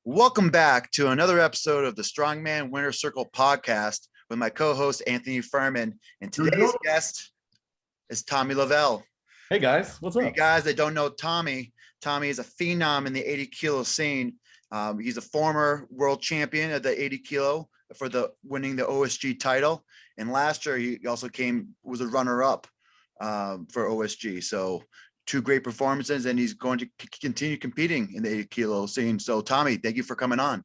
Welcome back to another episode of the Strongman Winner Circle podcast with my co-host Anthony Furman, and today's guest is Tommy Lovell. Hey guys, what's For you up? guys that don't know Tommy is a phenom in the 80 kilo scene. He's a former world champion at the 80 kilo for winning the OSG title, and last year he also was a runner-up for OSG. So two great performances, and he's going to continue competing in the 80 kilo scene. So Tommy, thank you for coming on.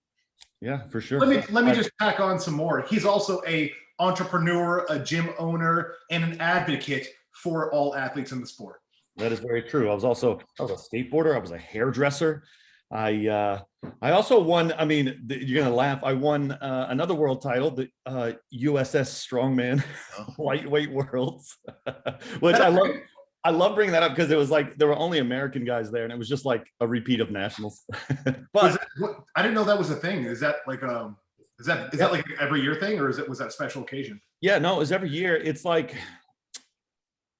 Yeah, for sure. Let me just tack on some more. He's also a entrepreneur, a gym owner, and an advocate for all athletes in the sport. That is very true. I was a skateboarder. I was a hairdresser. I also won. I mean, you're gonna laugh. I won another world title, the USS Strongman Lightweight Worlds, which I love bringing that up because it was like there were only American guys there, and it was just like a repeat of nationals. But I didn't know that was a thing. Is that like that like an every year thing, or was that a special occasion? Yeah, no, it was every year. It's like,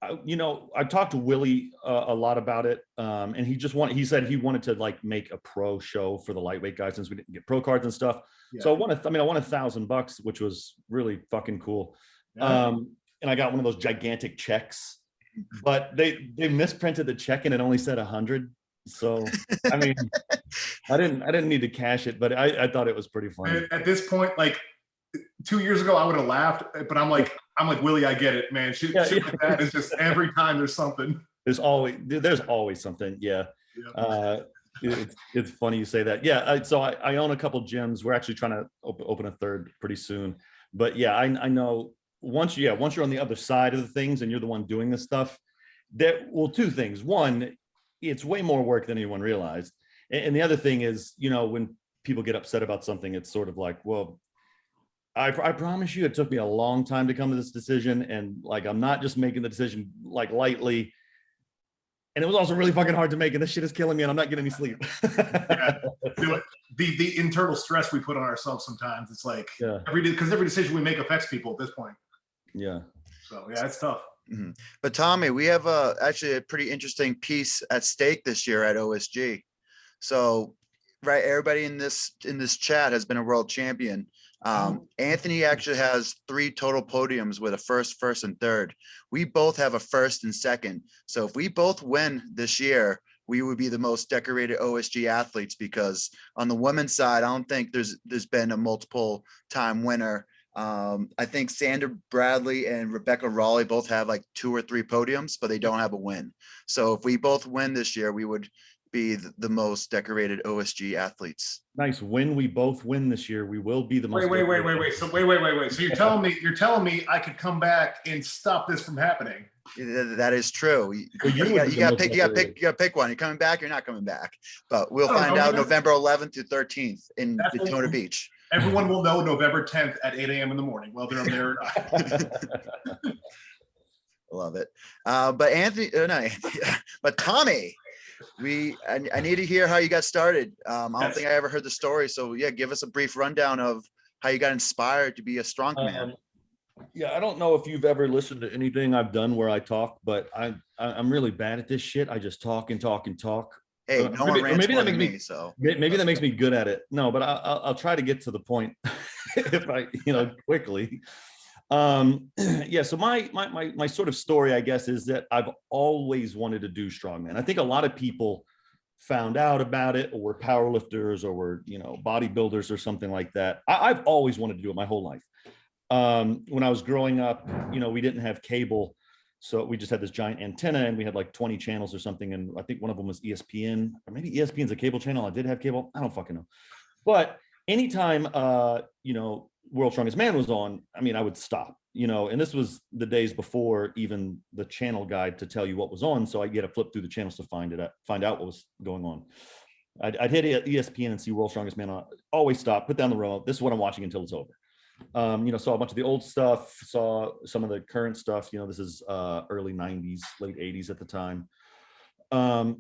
I talked to Willie a lot about it, and he said he wanted to like make a pro show for the lightweight guys since we didn't get pro cards and stuff. Yeah. So I won $1,000, which was really fucking cool. Yeah. And I got one of those gigantic checks, but they misprinted the check and it only said 100. So I mean, I didn't need to cash it, but I thought it was pretty funny. At this point, like 2 years ago, I would have laughed, but I'm like Willie, I get it, man. Shit like that is just every time there's something. There's always something. Yeah. It's funny you say that. Yeah. So I own a couple gyms. We're actually trying to open a third pretty soon. But yeah, I know once you're on the other side of the things and you're the one doing this stuff, two things. One, it's way more work than anyone realized. And the other thing is, when people get upset about something, it's sort of like, well, I promise you, it took me a long time to come to this decision. And like, I'm not just making the decision like lightly. And it was also really fucking hard to make. And this shit is killing me and I'm not getting any sleep. Yeah. The internal stress we put on ourselves sometimes, it's like every decision we make affects people at this point. Yeah. So yeah, it's tough. Mm-hmm. But Tommy, we have actually a pretty interesting piece at stake this year at OSG. So, right, everybody in this chat has been a world champion. Anthony actually has 3 total podiums with a first, and third. We both have a first and second. So if we both win this year, we would be the most decorated OSG athletes, because on the women's side, I don't think there's been a multiple time winner. I think Sandra Bradley and Rebecca Raleigh both have like 2 or 3 podiums, but they don't have a win. So if we both win this year, we would be the most decorated OSG athletes. Nice. When we both win this year, we will be the most. Wait. So you're telling me I could come back and stop this from happening? That is true. You got to pick one. You're coming back. You're not coming back. But we'll find out November 11th to 13th in Daytona Beach. Everyone will know November 10th at 8 a.m. in the morning, whether I'm there or not. Love it. But Tommy, I need to hear how you got started. I don't think I ever heard the story. So yeah, give us a brief rundown of how you got inspired to be a strongman. Yeah, I don't know if you've ever listened to anything I've done where I talk, but I'm really bad at this shit. I just talk and talk and talk. Hey, no one rants more than me, so maybe that makes me good at it. No, but I'll try to get to the point if I, quickly. Yeah. So my sort of story, I guess, is that I've always wanted to do strongman. I think a lot of people found out about it, or were powerlifters, or were, bodybuilders or something like that. I've always wanted to do it my whole life. When I was growing up, we didn't have cable. So we just had this giant antenna and we had like 20 channels or something. And I think one of them was ESPN, or maybe ESPN's a cable channel. I did have cable. I don't fucking know. But anytime, World's Strongest Man was on, I would stop, and this was the days before even the channel guide to tell you what was on. So I get to flip through the channels to find out what was going on. I'd hit ESPN and see World's Strongest Man on, always stop, put down the remote. This is what I'm watching until it's over. Saw a bunch of the old stuff, saw some of the current stuff. This is early 90s, late 80s at the time.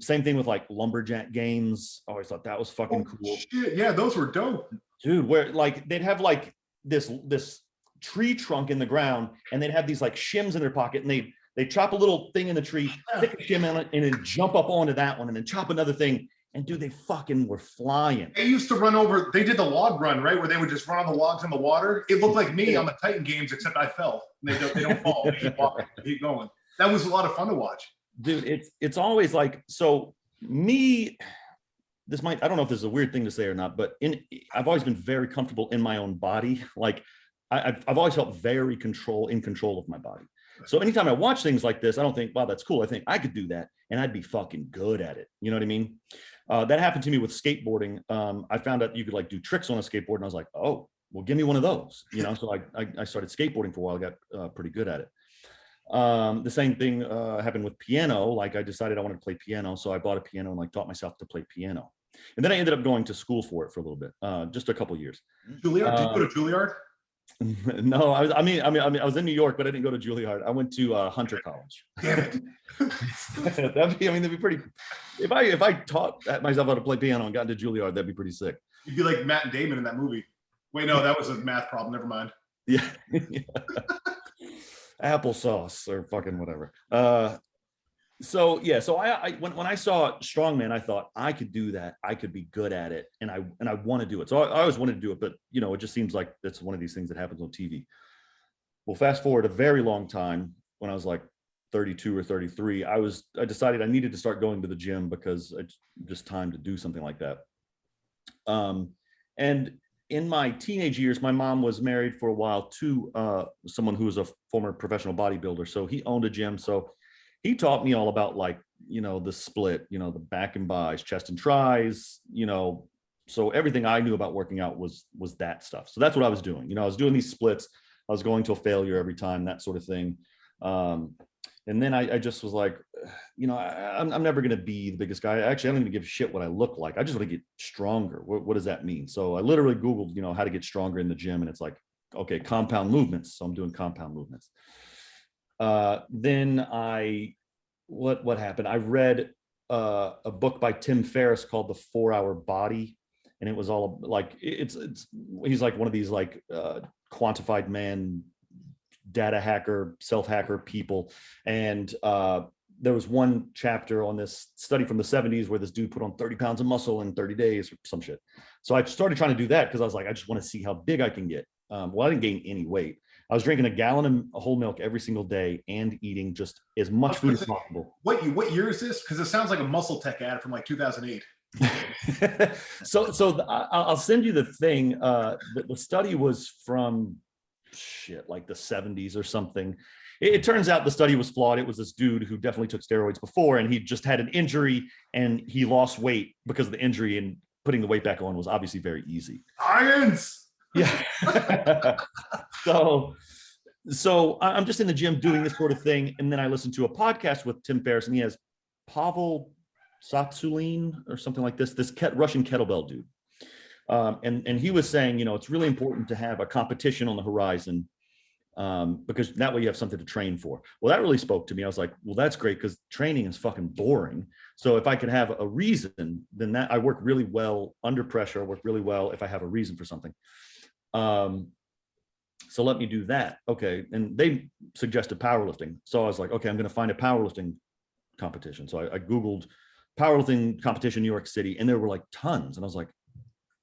Same thing with like lumberjack games. Always thought that was fucking cool. Shit. Yeah, those were dope. Dude, where like they'd have like this tree trunk in the ground, and they'd have these like shims in their pocket, and they chop a little thing in the tree, stick a shim in it, and then jump up onto that one, and then chop another thing. And dude, they fucking were flying. They used to run over, they did the log run, right? Where they would just run on the logs in the water. It looked like me on the Titan games, except I fell. They don't fall. They keep walking, they keep going. That was a lot of fun to watch. Dude, it's always like, so me, this might, I don't know if this is a weird thing to say or not, but I've always been very comfortable in my own body. Like I've always felt very in control of my body. So anytime I watch things like this, I don't think, wow, that's cool. I think I could do that and I'd be fucking good at it. You know what I mean? That happened to me with skateboarding. I found out you could like do tricks on a skateboard and I was like, oh, well, give me one of those, you know? So I started skateboarding for a while. I got pretty good at it. The same thing happened with piano. Like I decided I wanted to play piano. So I bought a piano and like taught myself to play piano. And then I ended up going to school for it for a little bit, just a couple of years. Juilliard? Did you go to Juilliard? No, I mean, I was in New York, but I didn't go to Juilliard. I went to Hunter College. Damn it. that'd be pretty. If I taught myself how to play piano and got into Juilliard, that'd be pretty sick. You'd be like Matt and Damon in that movie. Wait, no, that was a math problem. Never mind. Yeah. Applesauce or fucking whatever. So yeah, so when I saw Strongman, I thought I could do that. I could be good at it, and I want to do it. So I always wanted to do it, but you know, it just seems like that's one of these things that happens on TV. Well, fast forward a very long time, when I was like 32 or 33, I decided I needed to start going to the gym because it's just time to do something like that. And in my teenage years, my mom was married for a while to someone who was a former professional bodybuilder. So he owned a gym. So he taught me all about, like, you know, the split, you know, the back and buys, chest and tries, you know. So everything I knew about working out was that stuff. So that's what I was doing. You know, I was doing these splits. I was going to a failure every time, that sort of thing. And then I just was like, you know, I'm never going to be the biggest guy. Actually, I don't even give a shit what I look like. I just want to get stronger. What does that mean? So I literally Googled, you know, how to get stronger in the gym. And it's like, okay, compound movements. So I'm doing compound movements. Then what happened? I read a book by Tim Ferriss called The 4-Hour Body. And it was all like, he's like one of these like quantified man, data hacker, self-hacker people. And there was one chapter on this study from the 70s where this dude put on 30 pounds of muscle in 30 days or some shit. So I started trying to do that because I was like, I just want to see how big I can get. Well, I didn't gain any weight. I was drinking a gallon of whole milk every single day and eating just as much food as possible. What year is this? Because it sounds like a Muscle Tech ad from like 2008. So I'll send you the thing. The study was from like the 70s or something. It turns out the study was flawed. It was this dude who definitely took steroids before, and he just had an injury and he lost weight because of the injury, and putting the weight back on was obviously very easy. Science. Yeah. So I'm just in the gym doing this sort of thing. And then I listened to a podcast with Tim Ferriss, and he has Pavel Tsatsouline or something like this Russian kettlebell dude. And he was saying, you know, it's really important to have a competition on the horizon, because that way you have something to train for. Well, that really spoke to me. I was like, well, that's great, because training is fucking boring. So if I could have a reason, then I work really well under pressure. I work really well if I have a reason for something. So let me do that. Okay. And they suggested powerlifting. So I was like, okay, I'm going to find a powerlifting competition. So I Googled powerlifting competition, New York City, and there were like tons. And I was like,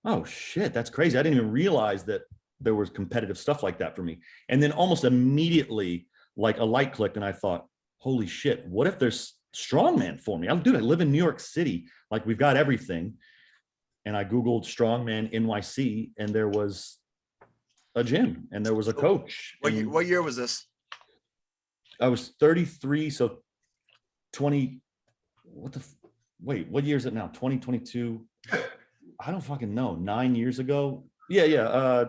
oh shit, that's crazy. I didn't even realize that there was competitive stuff like that for me. And then almost immediately, like a light clicked, and I thought, holy shit, what if there's Strongman for me? Dude, I live in New York City. Like, we've got everything. And I Googled Strongman NYC, and there was a gym and there was a coach. What year was this? I was 33. So 20, wait, what year is it now? 2022. I don't fucking know. 9 years ago. Yeah.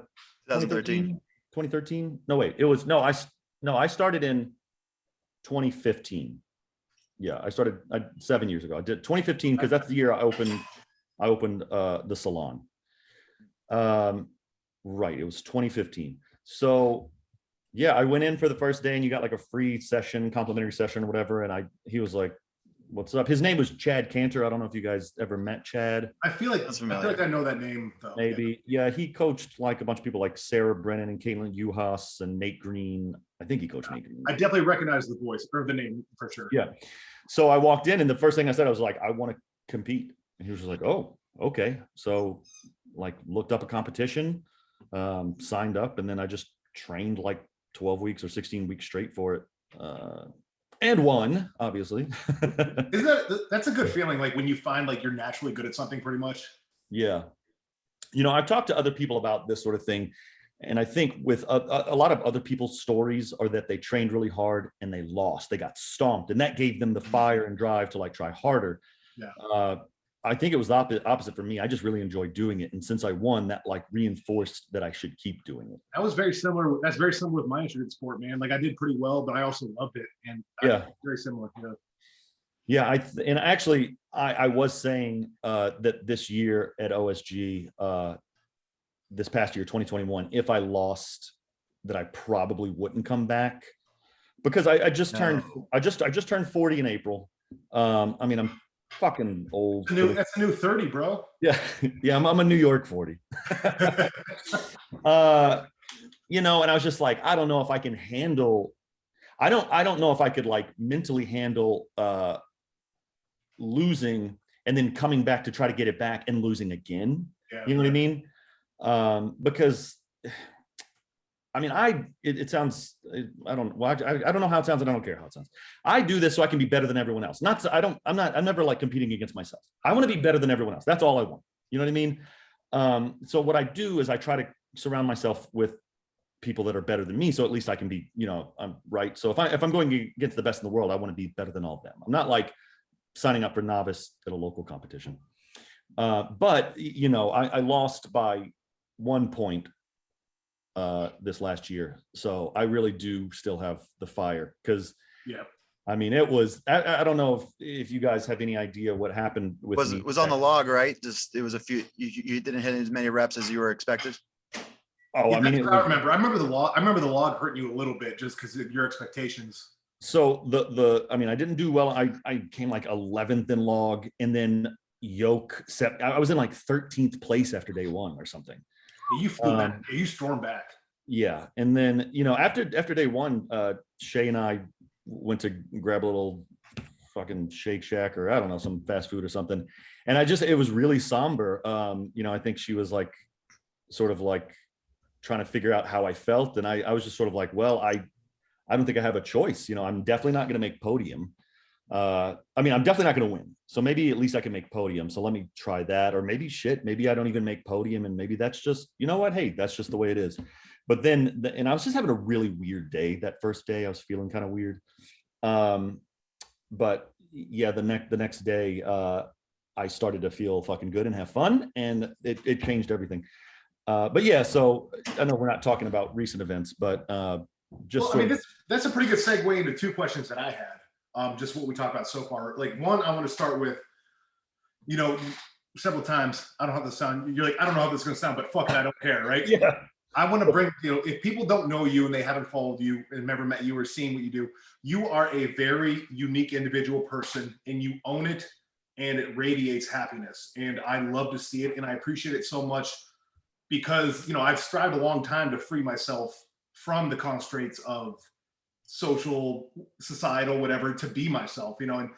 2013. 2013. No, wait, I started in 2015. Yeah, I started 7 years ago. I did 2015 because that's the year I opened the salon. Right, it was 2015. So yeah, I went in for the first day, and you got like a free session, complimentary session or whatever. And he was like, what's up? His name was Chad Cantor. I don't know if you guys ever met Chad. I feel like I know that name though. Maybe. Yeah, he coached like a bunch of people like Sarah Brennan and Caitlin Uhas and Nate Green. I think he coached Nate Green. I definitely recognize the voice or the name for sure. Yeah. So I walked in, and the first thing I said, I was like, I want to compete. And he was just like, oh, okay. So like looked up a competition, signed up, and then I just trained like 12 weeks or 16 weeks straight for it. And won, obviously. That's a good feeling, like when you find like you're naturally good at something pretty much. Yeah. You know, I've talked to other people about this sort of thing. And I think with a lot of other people's stories are that they trained really hard and they lost, they got stomped, and that gave them the fire and drive to like try harder. Yeah. I think it was the opposite for me. I just really enjoyed doing it. And since I won, that like reinforced that I should keep doing it. That was very similar. That's very similar with my instrument sport, man. Like I did pretty well, but I also loved it. And very similar. Yeah. And actually I was saying that this year at OSG, this past year, 2021, if I lost, that I probably wouldn't come back, because I just turned 40 in April. I mean, I'm fucking old. That's a new 30, bro. Yeah. Yeah. I'm a New York 40. You know, and I was just like, I don't know if I can handle, I don't know if I could like mentally handle losing and then coming back to try to get it back and losing again. Yeah, you know what I mean? Because I mean, it sounds, I don't know how it sounds, and I don't care how it sounds. I do this so I can be better than everyone else. I'm never like competing against myself. I want to be better than everyone else. That's all I want. You know what I mean? So what I do is I try to surround myself with people that are better than me. So at least I can be, you know, I'm right. So if I'm going against the best in the world, I want to be better than all of them. I'm not like signing up for novice at a local competition. But you know, I lost by 1 point this last year, so I really do still have the fire, because I mean, it was, I don't know if you guys have any idea what happened with was on the log, right? Just it was a few, you didn't hit as many reps as you were expected. Oh, I mean, I remember the log hurting you a little bit just because of your expectations. So I mean, I didn't do well. I came like 11th in log, and then yoke I was in like 13th place after day one or something. You flew back. You stormed back. Yeah. And then, you know, after day one, Shay and I went to grab a little fucking Shake Shack, or I don't know, some fast food or something. And it was really somber. You know, I think she was like, sort of like trying to figure out how I felt. And I was just sort of like, well, I don't think I have a choice. You know, I'm definitely not going to make podium. I mean, I'm definitely not going to win. So maybe at least I can make podium. So let me try that. Or maybe maybe I don't even make podium. And maybe that's just, you know what? Hey, that's just the way it is. But then, and I was just having a really weird day. That first day, I was feeling kind of weird. But yeah, the next day, I started to feel fucking good and have fun, and it changed everything. But yeah, so I know we're not talking about recent events, but just well, I mean, that's a pretty good segue into two questions that I had. Just what we talked about so far. Like one, I want to start with, you know, several times, I don't know how this sound. You're like, I don't know how this is going to sound, but fuck it, I don't care, right? Yeah. I want to bring, you know, if people don't know you and they haven't followed you and never met you or seen what you do, you are a very unique individual person, and you own it, and it radiates happiness. And I love to see it, and I appreciate it so much, because, you know, I've strived a long time to free myself from the constraints of social, societal, whatever, to be myself, you know. And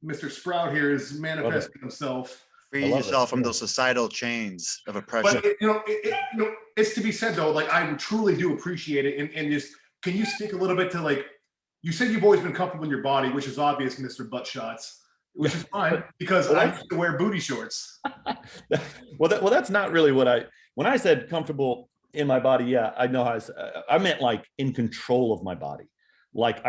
Mr. Sprout here is manifesting himself. Free yourself from those societal chains of oppression. But you know, it's to be said though, like I truly do appreciate it. And just, can you speak a little bit to, like, you said you've always been comfortable in your body, which is obvious, Mr. Butt Shots, which is fine, because I used to wear booty shorts. well, that's not really what when I said comfortable in my body. Yeah, I know how I meant like in control of my body. Like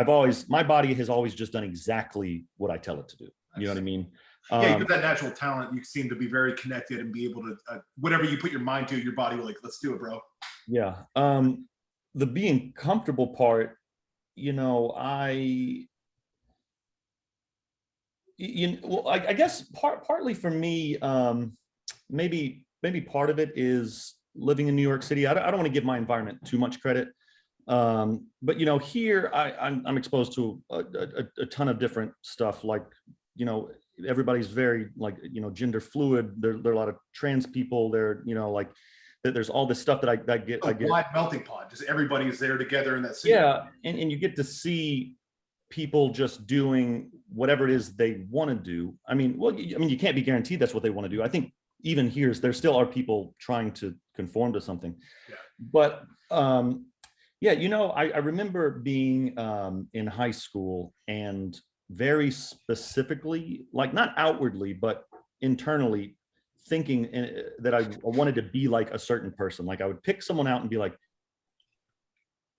my body has always just done exactly what I tell it to do. You know what I mean? Yeah, you have that natural talent. You seem to be very connected and be able to, whatever you put your mind to, your body will like, let's do it, bro. Yeah. The being comfortable part, you know, I guess partly for me, maybe part of it is living in New York City. I don't want to give my environment too much credit. But you know, here I'm exposed to a ton of different stuff. Like, you know, everybody's very, like, you know, gender fluid. There are a lot of trans people there, you know, like there's all this stuff that I get. Wide melting pot. Just everybody is there together in that city. Yeah. And you get to see people just doing whatever it is they want to do. I mean, you can't be guaranteed that's what they want to do. I think even here, there still are people trying to conform to something. Yeah. But yeah, I remember being in high school and very specifically, like not outwardly, but internally thinking that I wanted to be like a certain person. Like I would pick someone out and be like,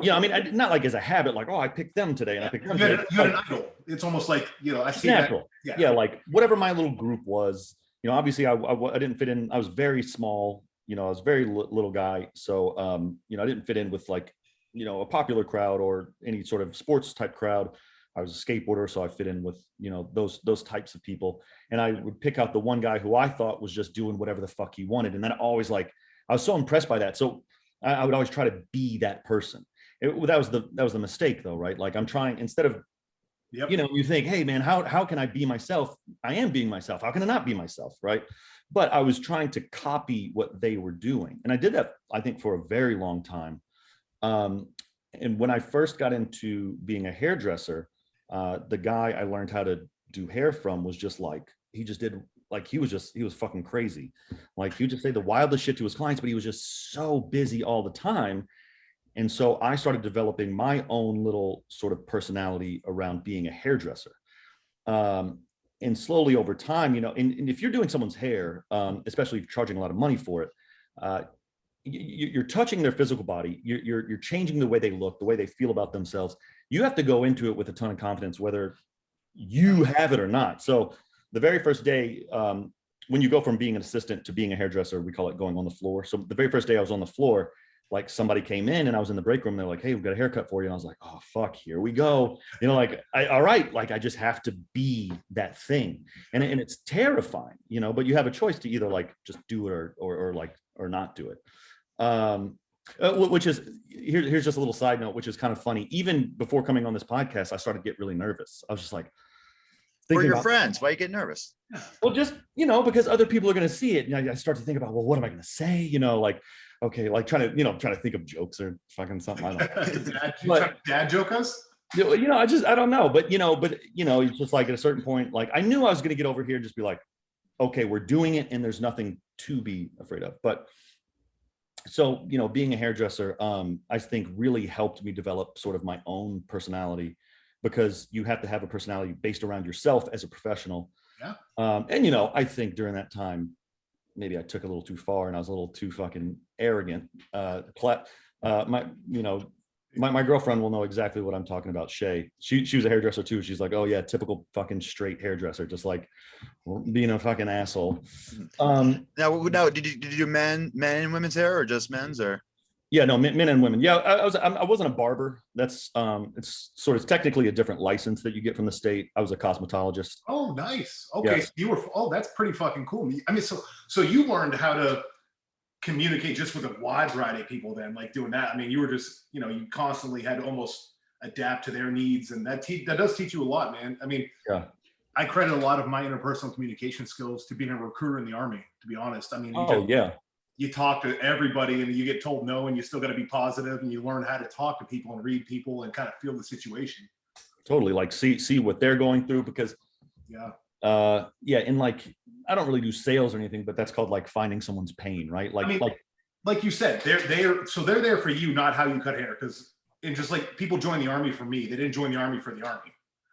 I mean, not like as a habit, like, oh, I picked them today and I picked them today. You had an idol. It's almost like, I see natural. that. Yeah, like whatever my little group was, obviously I didn't fit in. I was very small, I was a very little guy. So, I didn't fit in with like, a popular crowd or any sort of sports type crowd. I was a skateboarder, so I fit in with, those types of people. And I would pick out the one guy who I thought was just doing whatever the fuck he wanted. And then I was so impressed by that. So I would always try to be that person. That was the mistake though, right? Like I'm trying, instead of, you think, hey man, how can I be myself? I am being myself. How can I not be myself? Right. But I was trying to copy what they were doing. And I did that, I think, for a very long time. And when I first got into being a hairdresser, the guy I learned how to do hair from was just like, he was fucking crazy. Like he would just say the wildest shit to his clients, but he was just so busy all the time. And so I started developing my own little sort of personality around being a hairdresser. And slowly over time, and if you're doing someone's hair, especially if you're charging a lot of money for it, you're touching their physical body. You're changing the way they look, the way they feel about themselves. You have to go into it with a ton of confidence, whether you have it or not. So the very first day, when you go from being an assistant to being a hairdresser, we call it going on the floor. So the very first day I was on the floor, like somebody came in and I was in the break room. They're like, hey, we've got a haircut for you. And I was like, oh, fuck, here we go. All right. Like I just have to be that thing. And it's terrifying, but you have a choice to either like just do it or not do it. Which is, here's just a little side note, which is kind of funny. Even before coming on this podcast, I started to get really nervous. I was just like, for your friends, why you get nervous? Well, just, because other people are going to see it. And I start to think about, well, what am I going to say? Okay, like trying to think of jokes or fucking something. I don't know. Dad joke us? I don't know. But it's just like at a certain point, like I knew I was going to get over here and just be like, okay, we're doing it and there's nothing to be afraid of. But so, being a hairdresser, I think really helped me develop sort of my own personality, because you have to have a personality based around yourself as a professional. Yeah. And, I think during that time, maybe I took it a little too far and I was a little too fucking arrogant. My girlfriend will know exactly what I'm talking about. Shay, she was a hairdresser too. She's like, oh yeah, typical fucking straight hairdresser, just like being a fucking asshole. Now, did you do men and women's hair or just men's or? Yeah, no, men and women. Yeah, I wasn't a barber. That's it's technically a different license that you get from the state. I was a cosmetologist. Oh, nice. Okay, yeah. So that's pretty fucking cool. I mean, so you learned how to communicate just with a wide variety of people then, like doing that. I mean, you were just, you constantly had to almost adapt to their needs, and that does teach you a lot, man. I mean, yeah. I credit a lot of my interpersonal communication skills to being a recruiter in the Army, to be honest. I mean, you talk to everybody and you get told no, and you still got to be positive, and you learn how to talk to people and read people and kind of feel the situation. Totally. Like see what they're going through, because and like, I don't really do sales or anything, but that's called like finding someone's pain, right? Like, I mean, like you said, they're there for you, not how you cut hair. Because just like people join the Army for me, they didn't join the Army for the Army.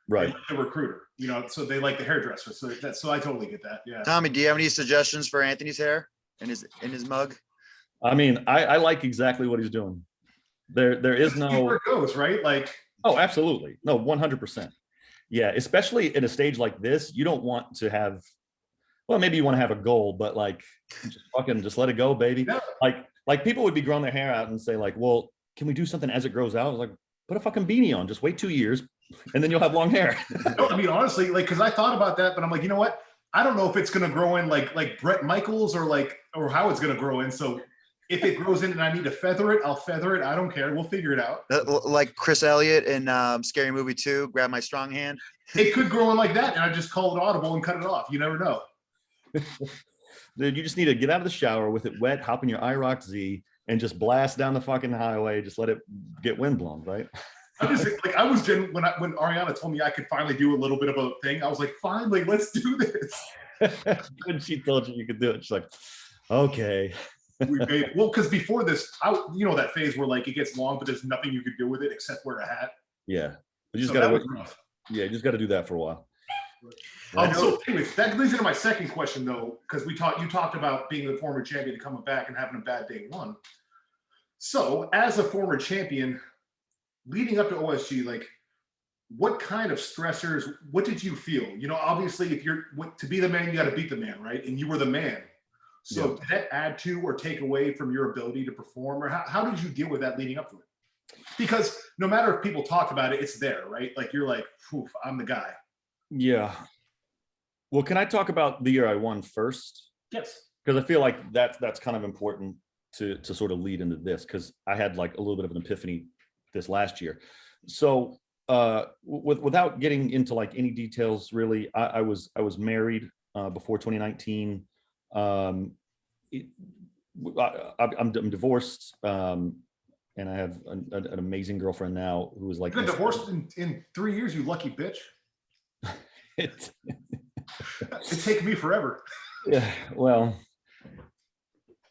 Right. They like the recruiter, so they like the hairdresser. So I totally get that. Yeah. Tommy, do you have any suggestions for Anthony's hair in his mug? I mean, I like exactly what he's doing. There is no where it goes, right? Like, oh, absolutely. No, 100%. Yeah, especially in a stage like this, you don't want to have, well, maybe you want to have a goal, but like just let it go, baby. Yeah. Like people would be growing their hair out and say like, well, can we do something as it grows out? I was like, put a fucking beanie on, just wait 2 years and then you'll have long hair. No, I mean, honestly, like, cause I thought about that, but I'm like, you know what? I don't know if it's going to grow in like Bret Michaels or how it's going to grow in. So if it grows in and I need to feather it, I'll feather it. I don't care. We'll figure it out. Like Chris Elliott in Scary Movie 2, grab my strong hand. It could grow in like that, and I just call it audible and cut it off. You never know. Dude, you just need to get out of the shower with it wet, hop in your IROC Z, and just blast down the fucking highway. Just let it get windblown, right? I just like I was when Ariana told me I could finally do a little bit of a thing, I was like, finally, let's do this. When she told you could do it, she's like, okay. Well, because before this, you know that phase where like it gets long, but there's nothing you could do with it except wear a hat. Yeah, you just So gotta. you just got to do that for a while. So, anyways, that leads into my second question, though, because you talked about being the former champion and coming back and having a bad day one. So, as a former champion, leading up to OSG, like, what kind of stressors? What did you feel? You know, obviously, if you're to be the man, you got to beat the man, right? And you were the man. So, did that add to or take away from your ability to perform, or how did you deal with that leading up to it? Because no matter if people talked about it, it's there, right? Like you're like, "Oof, I'm the guy." Yeah. Well, can I talk about the year I won first? Yes. Because I feel like that's kind of important to sort of lead into this, because I had like a little bit of an epiphany this last year. So without getting into like any details, really, I was married before 2019. I'm divorced, and I have an amazing girlfriend now who is like. You've been divorced in 3 years, you lucky bitch. It's taken me forever. Yeah, well,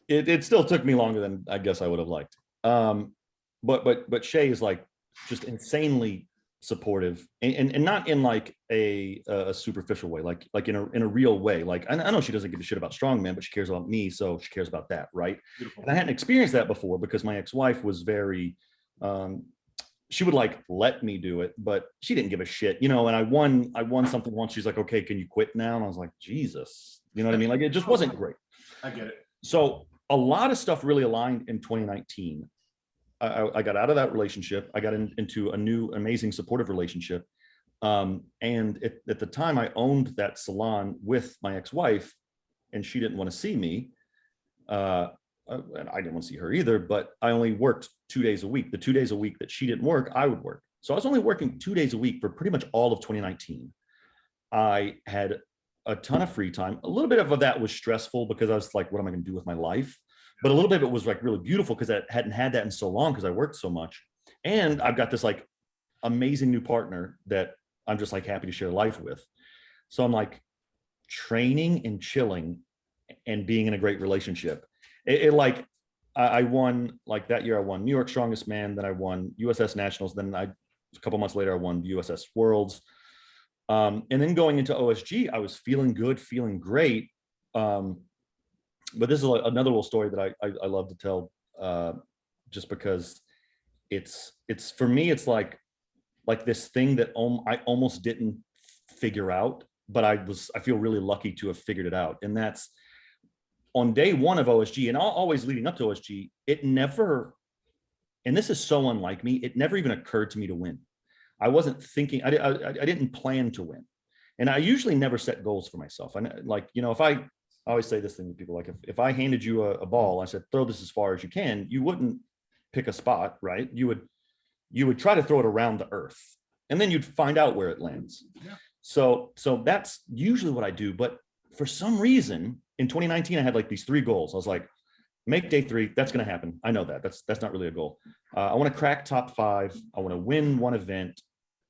it still took me longer than I guess I would have liked. But Shay is like just insanely supportive, and not in like a superficial way, like in a real way. Like I know she doesn't give a shit about strongman, but she cares about me, so she cares about that, right? Beautiful. And I hadn't experienced that before because my ex-wife was very she would like let me do it, but she didn't give a shit, you know. And I won something once. She's like, okay, can you quit now? And I was like, Jesus, you know what I mean? Like, it just wasn't great. I get it. So a lot of stuff really aligned in 2019. I got out of that relationship. I got into a new, amazing, supportive relationship. And at the time, I owned that salon with my ex-wife, and she didn't want to see me. And I didn't want to see her either, but I only worked 2 days a week. The 2 days a week that she didn't work, I would work. So I was only working 2 days a week for pretty much all of 2019. I had a ton of free time. A little bit of that was stressful because I was like, what am I going to do with my life? But a little bit of it was like really beautiful because I hadn't had that in so long because I worked so much. And I've got this like amazing new partner that I'm just like happy to share life with. So I'm like training and chilling and being in a great relationship. I won, like that year I won New York Strongest Man, then I won USS Nationals, then a couple months later I won USS Worlds. And then going into OSG, I was feeling good, feeling great. But this is another little story that I love to tell, just because it's for me, it's like this thing that I almost didn't figure out, but I feel really lucky to have figured it out. And that's on day one of OSG, and always leading up to OSG, it never, and this is so unlike me, it never even occurred to me to win. I wasn't thinking, I didn't plan to win. And I usually never set goals for myself. And like, you know, I always say this thing to people, like if I handed you a ball, I said, throw this as far as you can, you wouldn't pick a spot, right? You would try to throw it around the earth, and then you'd find out where it lands. Yeah. So that's usually what I do. But for some reason, in 2019, I had like these 3 goals. I was like, make day 3. That's going to happen. I know that. That's not really a goal. I want to crack top 5. I want to win one event.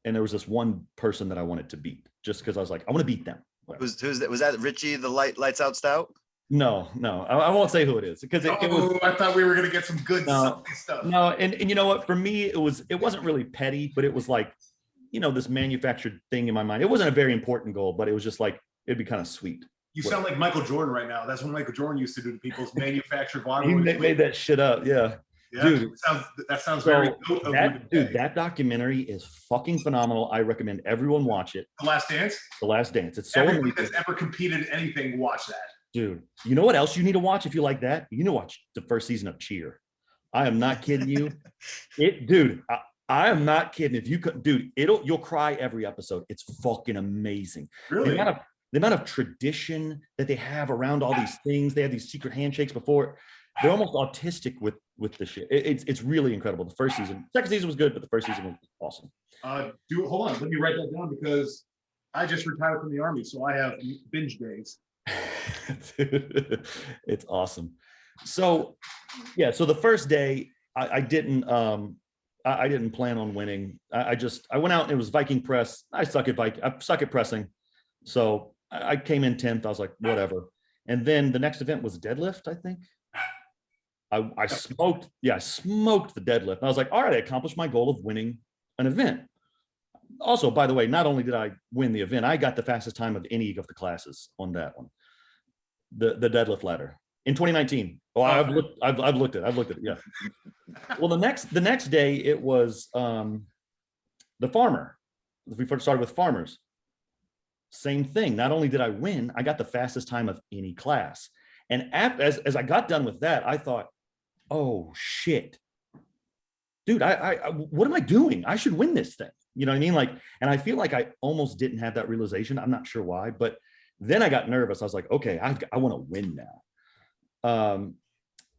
And there was this one person that I wanted to beat, just because I was like, I want to beat them. Was that Richie, the lights out stout? No, I won't say who it is because it was. I thought we were going to get some good stuff. No, and you know what? For me, it wasn't really petty, but it was like, you know, this manufactured thing in my mind. It wasn't a very important goal, but it was just like, it'd be kind of sweet. You sound like Michael Jordan right now. That's what Michael Jordan used to do to people's manufactured water. He made that shit up. Yeah. Dude, that sounds very good. That documentary is fucking phenomenal. I recommend everyone watch it. The Last Dance? The Last Dance. It's so everybody that's ever competed in anything, watch that. Dude, you know what else you need to watch if you like that? You need to watch the first season of Cheer. I am not kidding you. I am not kidding. If you could, dude, you'll cry every episode. It's fucking amazing. Really? The amount of tradition that they have around all these things. They have these secret handshakes before. They're almost autistic with the shit. It's really incredible. The first season, second season was good, but the first season was awesome. Hold on, let me write that down because I just retired from the Army, so I have binge days. It's awesome. So yeah, so the first day I didn't I didn't plan on winning. I went out and it was Viking press. I suck at pressing. So I came in 10th. I was like, whatever. And then the next event was deadlift, I think. I smoked the deadlift. And I was like, all right, I accomplished my goal of winning an event. Also, by the way, not only did I win the event, I got the fastest time of any of the classes on that one. The deadlift ladder in 2019. Oh, I've looked at it. Yeah. Well, the next day it was the farmer. We first started with farmers. Same thing. Not only did I win, I got the fastest time of any class. And as I got done with that, I thought, oh shit, dude, what am I doing? I should win this thing. You know what I mean? Like, and I feel like I almost didn't have that realization. I'm not sure why, but then I got nervous. I was like, okay, I want to win now.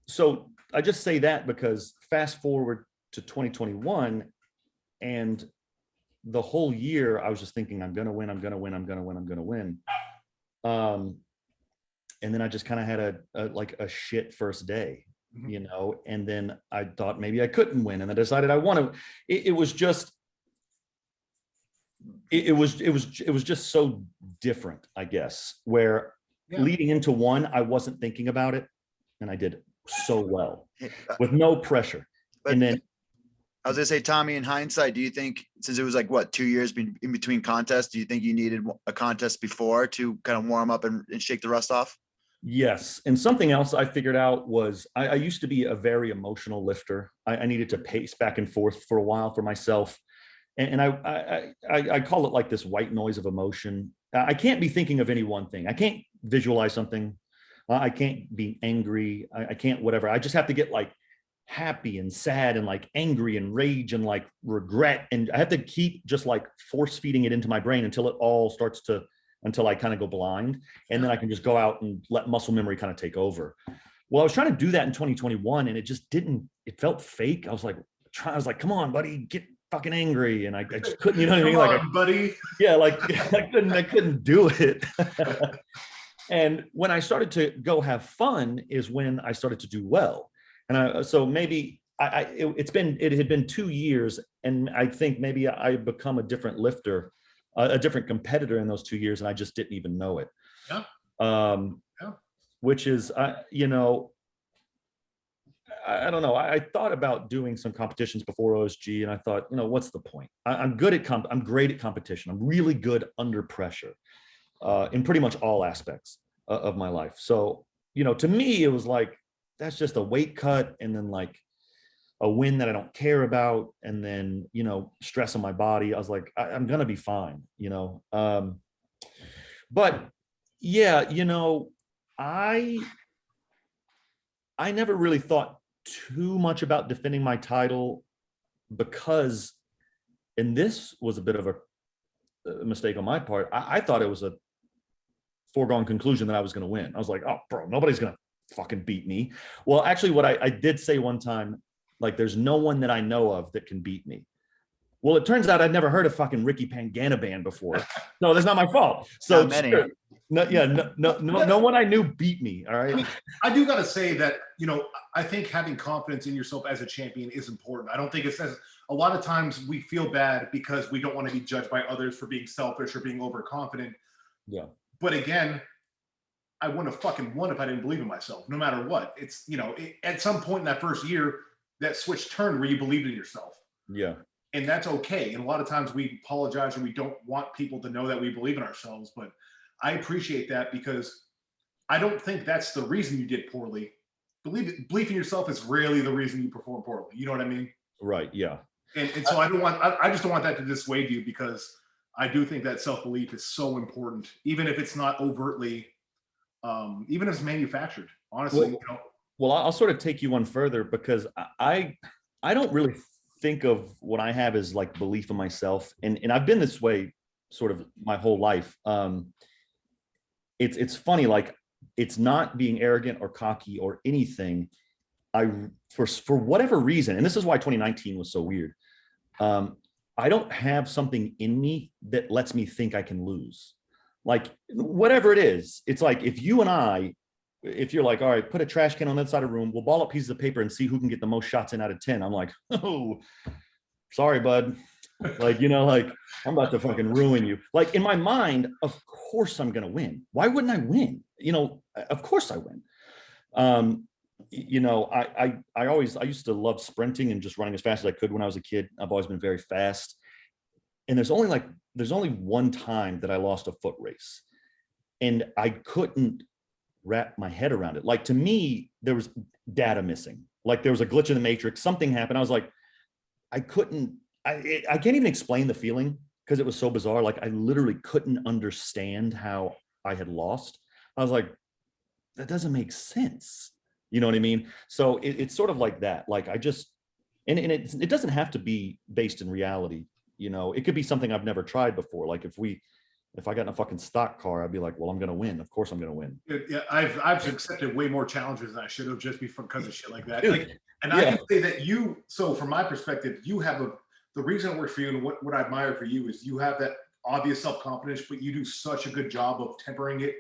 So I just say that because fast forward to 2021 and the whole year I was just thinking, I'm going to win. And then I just kind of had a shit first day, you know, and then I thought maybe I couldn't win. And I decided I want to, it was just so different, I guess, where leading into one, I wasn't thinking about it and I did so well with no pressure. But and then I was gonna say, Tommy, in hindsight, do you think, since it was like what, 2 years in between contests, do you think you needed a contest before to kind of warm up and shake the rust off? Yes. And something else I figured out was I used to be a very emotional lifter. I needed to pace back and forth for a while for myself. And I call it like this white noise of emotion. I can't be thinking of any one thing. I can't visualize something. I can't be angry. I can't whatever. I just have to get like happy and sad and like angry and rage and like regret. And I have to keep just like force feeding it into my brain until it all starts to, until I kind of go blind. And then I can just go out and let muscle memory kind of take over. Well, I was trying to do that in 2021 and it just didn't, it felt fake. I was like, come on, buddy, get fucking angry. And I just couldn't, you know what I mean? Like, buddy. Yeah, like I couldn't do it. And when I started to go have fun is when I started to do well. And so maybe it had been 2 years, and I think maybe I become a different lifter, a different competitor in those 2 years, and I just didn't even know it. Yeah. Which is, you know, I don't know. I thought about doing some competitions before OSG, and I thought, you know, what's the point? I'm great at competition. I'm really good under pressure in pretty much all aspects of my life. So, you know, to me, it was like, that's just a weight cut and then like a win that I don't care about. And then, you know, stress on my body. I was like, I'm going to be fine, you know? But yeah, you know, I never really thought too much about defending my title because, and this was a bit of a mistake on my part. I thought it was a foregone conclusion that I was going to win. I was like, oh, bro, nobody's going to fucking beat me. Well, actually, what I did say one time, like, there's no one that I know of that can beat me. Well, it turns out I'd never heard of fucking Ricky Panganaban before. No, that's not my fault. So, sure, no one I knew beat me. All right. I do got to say that, you know, I think having confidence in yourself as a champion is important. I don't think it says a lot of times we feel bad because we don't want to be judged by others for being selfish or being overconfident. Yeah. But again, I wouldn't have fucking won if I didn't believe in myself, no matter what. It's, you know, at some point in that first year, that switch turned where you believed in yourself. Yeah. And that's okay. And a lot of times we apologize and we don't want people to know that we believe in ourselves. But I appreciate that because I don't think that's the reason you did poorly. Belief in yourself is rarely the reason you perform poorly. You know what I mean? Right. Yeah. And so I just don't want that to dissuade you because I do think that self-belief is so important, even if it's not overtly, even if it's manufactured, honestly. Well, you know? Well, I'll sort of take you one further because I don't really think of what I have as like belief in myself. And I've been this way sort of my whole life. It's funny, like it's not being arrogant or cocky or anything. For whatever reason, and this is why 2019 was so weird. I don't have something in me that lets me think I can lose. Like whatever it is, it's like if you and I, if you're like, all right, put a trash can on that side of the room, we'll ball up pieces of paper and see who can get the most shots in out of 10. I'm like, oh, sorry, bud. Like, like I'm about to fucking ruin you. Like in my mind, of course I'm going to win. Why wouldn't I win? Of course I win. I used to love sprinting and just running as fast as I could when I was a kid. I've always been very fast. And there's only one time that I lost a foot race and I couldn't wrap my head around it. Like to me, there was data missing. Like there was a glitch in the matrix, something happened. I was like, I can't even explain the feeling because it was so bizarre. Like I literally couldn't understand how I had lost. I was like, that doesn't make sense. You know what I mean? So it's sort of like that. Like I just, and it doesn't have to be based in reality. It could be something I've never tried before. Like if I got in a fucking stock car, I'd be like, well, I'm going to win. Of course I'm going to win. Yeah, I've accepted way more challenges than I should have just because of shit like that. Dude, and I can say that so from my perspective, you have the reason it works for you and what I admire for you is you have that obvious self-confidence, but you do such a good job of tempering it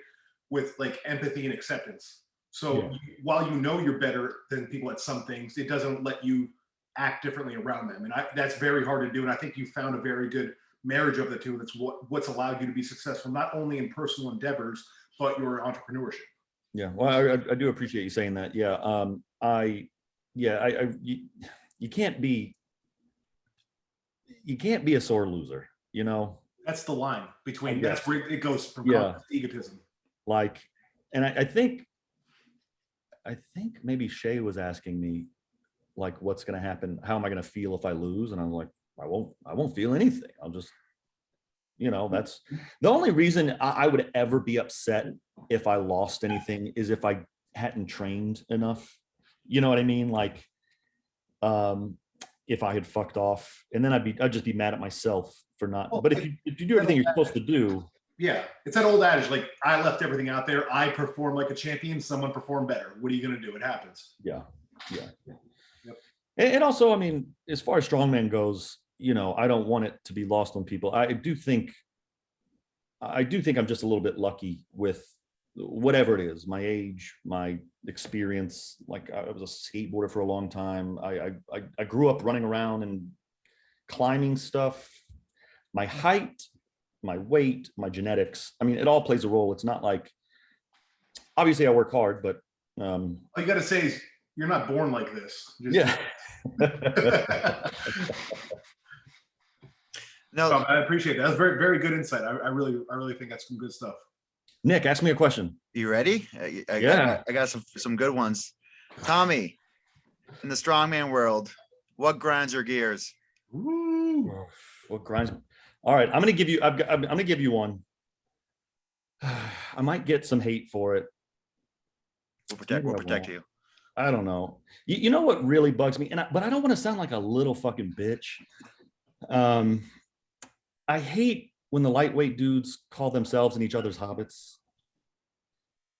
with like empathy and acceptance. So while you're better than people at some things, it doesn't let you act differently around them. And that's very hard to do. And I think you found a very good marriage of the two. That's what's allowed you to be successful, not only in personal endeavors, but your entrepreneurship. Yeah. Well, I do appreciate you saying that. Yeah. You can't be a sore loser, That's the line between, that's where it goes from egotism. Like, and I think maybe Shay was asking me like, what's going to happen? How am I going to feel if I lose? And I'm like, I won't feel anything. I'll just, that's the only reason I would ever be upset if I lost anything is if I hadn't trained enough. You know what I mean? Like, if I had fucked off, and then I'd just be mad at myself for not. But if you do everything you're supposed to do. Yeah, it's that old adage, like I left everything out there. I performed like a champion. Someone performed better. What are you going to do? It happens. Yeah. Yep. And also, I mean, as far as strongman goes, I don't want it to be lost on people. I do think I'm just a little bit lucky with whatever it is, my age, my experience. Like I was a skateboarder for a long time. I grew up running around and climbing stuff. My height, my weight, my genetics. I mean, it all plays a role. It's not like, obviously I work hard, but all you got to say is you're not born like this. Yeah. No, I appreciate that. That's very, very good insight. I really think that's some good stuff. Nick, ask me a question. You ready? I got some good ones. Tommy, in the strongman world, what grinds your gears? Ooh, what grinds? All right, I'm gonna give you one. I might get some hate for it. We'll protect you. I don't know. You know what really bugs me, but I don't want to sound like a little fucking bitch. I hate when the lightweight dudes call themselves and each other's hobbits.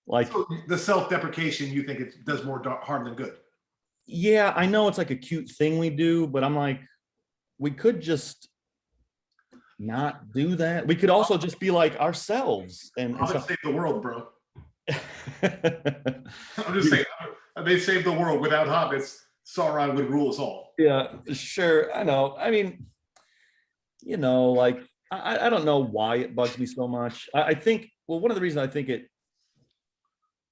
Like, so the self-deprecation, you think it does more harm than good? Yeah, I know it's like a cute thing we do, but I'm like, we could just not do that. We could also just be like ourselves. And Hobbits save the world, bro. I'm just saying, they saved the world. Without hobbits, Sauron would rule us all. Yeah, sure. I know. I mean, like, I don't know why it bugs me so much. I think, well, one of the reasons I think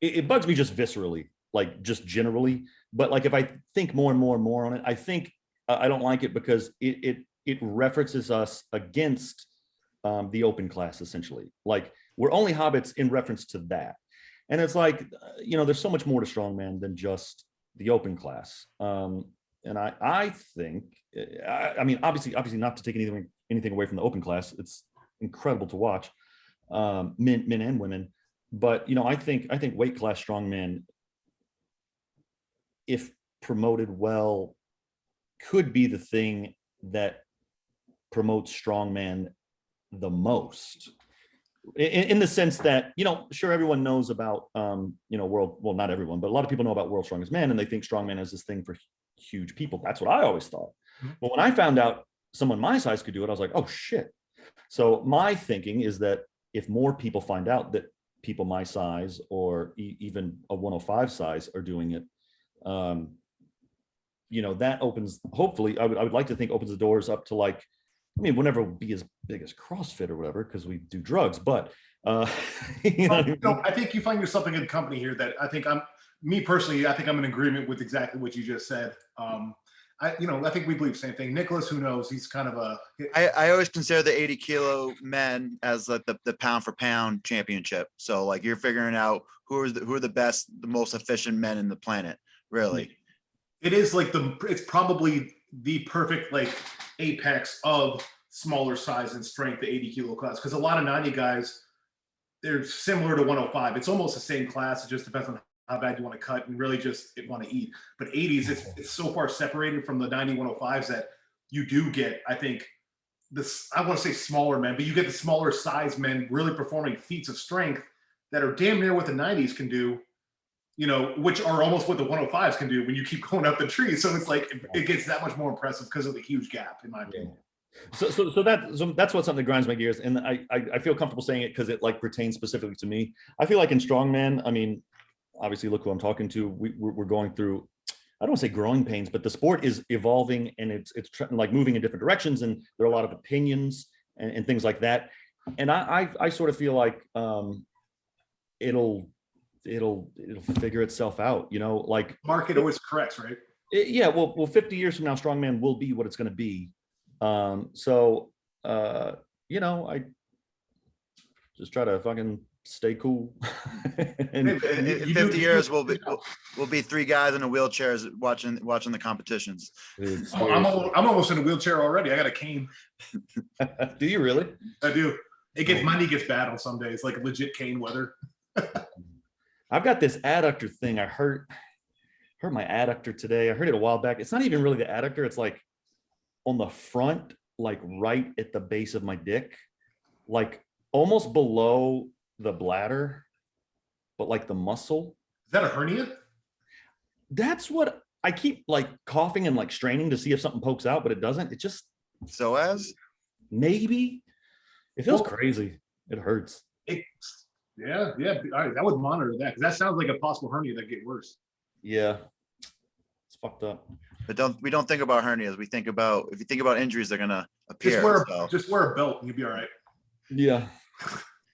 it bugs me just viscerally, like just generally. But like, if I think more and more and more on it, I think I don't like it because it references us against the open class, essentially. Like, we're only hobbits in reference to that. And it's like, there's so much more to strongman than just the open class. And I think, I mean, obviously not to take anything away from the open class. It's incredible to watch, men and women. But, I think weight class strongman, if promoted well, could be the thing that promotes strongman the most. In the sense that, sure, everyone knows about, well, not everyone, but a lot of people know about World's Strongest Man, and they think strongman is this thing for huge people. That's what I always thought. Mm-hmm. But when I found out someone my size could do it, I was like, oh shit. So my thinking is that if more people find out that people my size or even a 105 size are doing it, you know, that opens, hopefully, I would like to think opens the doors up to like, I mean, we'll never be as big as CrossFit or whatever, because we do drugs, but you know what I mean? No, I think you find yourself in good company here that I think me personally, I think I'm in agreement with exactly what you just said. I think we believe the same thing. Nicholas, who knows? He's kind of I always consider the 80 kilo men as like the pound for pound championship. So like you're figuring out who are the best, the most efficient men in the planet, really. it is like it's probably the perfect like apex of smaller size and strength, the 80 kilo class. Because a lot of 90 guys, they're similar to 105. It's almost the same class. It just depends on how bad you want to cut and really just want to eat. But 80s, it's so far separated from the 90 105s that you do get, I think, I want to say smaller men, but you get the smaller size men really performing feats of strength that are damn near what the 90s can do, you know, which are almost what the 105s can do when you keep going up the tree. So it's like, it gets that much more impressive because of the huge gap, in my opinion. So that's what something that grinds my gears. And I feel comfortable saying it because it like pertains specifically to me. I feel like in strongman, I mean, obviously look who I'm talking to. We're going through, I don't want to say growing pains, but the sport is evolving and it's like moving in different directions. And there are a lot of opinions and things like that. And I sort of feel like it'll figure itself out, you know, like market always corrects, right? Yeah. Well, 50 years from now, strongman will be what it's going to be. So you know, I just try to fucking stay cool. and in 50 years we'll be three guys in a wheelchairs watching the competitions. I'm almost in a wheelchair already. I got a cane. Do you really? I do. My knee gets bad on some days, like legit cane weather. I've got this adductor thing. I hurt my adductor today. I heard it a while back. It's not even really the adductor. It's like on the front, like right at the base of my dick, like almost below the bladder, but like the muscle. Is that a hernia? That's what I keep like coughing and like straining to see if something pokes out, but it doesn't. It just maybe it feels crazy. It hurts. Yeah. All right, I would monitor that because that sounds like a possible hernia that get worse. Yeah, it's fucked up. But we don't think about hernias. We think about, if you think about injuries, they're gonna appear. Just wear a belt and you'll be all right. Yeah.